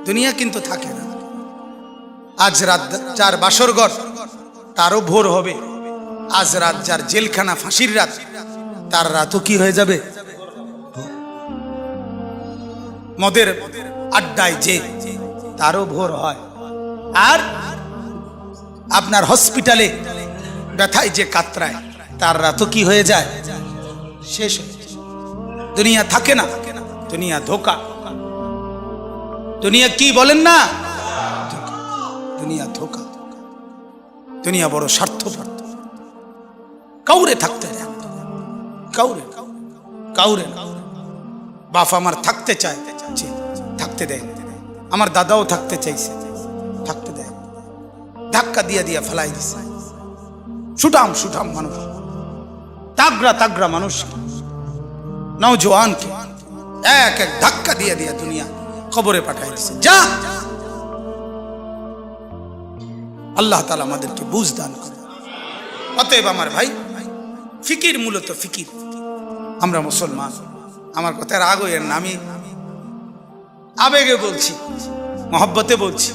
দুনিয়া কিন্তু থাকে না। আজ রাত যার বাসর ঘর তারও ভোর হবে, আজ রাত যার জেলখানা ফাঁসির রাত তার রাতও কি হয়ে যাবে। মদের আড্ডায় যে তারও ভোর হয়, আর আপনার হসপিটালে ব্যথায় যে কাতরায় তার রাতও কি হয়ে যায়, শেষ হয়ে যায়। দুনিয়া থাকে না, দুনিয়া ধোকা। দুনিয়া কি বলেন না, দুনিয়া ধোকা। দুনিয়া বড় স্বার্থপর, কাউরে থাকতে দেয়, কাউরে কাউরে। বাপ আমার থাকতে চায়, থাকতে দেয়। আমার দাদাও থাকতে চাইছে, থাকতে দেয়। ধাক্কা দিয়া দিয়া ফেলাই দিছে। সুঠাম সুঠাম মানুষ, তাগড়া তাগড়া মানুষ, নওজোয়ানকে এক এক ধাক্কা দিয়ে দিয়া দুনিয়া কবরে পাঠাই দিছে। যা, আল্লাহ তাআলা আমাদেরকে বুঝ দান করে। অতএব আমার ভাই, ফিকির মূলত ফিকির। আমরা মুসলমান, আমার কথা রাগ হইয়েন না, আমি আবেগে বলছি, মহব্বতে বলছি।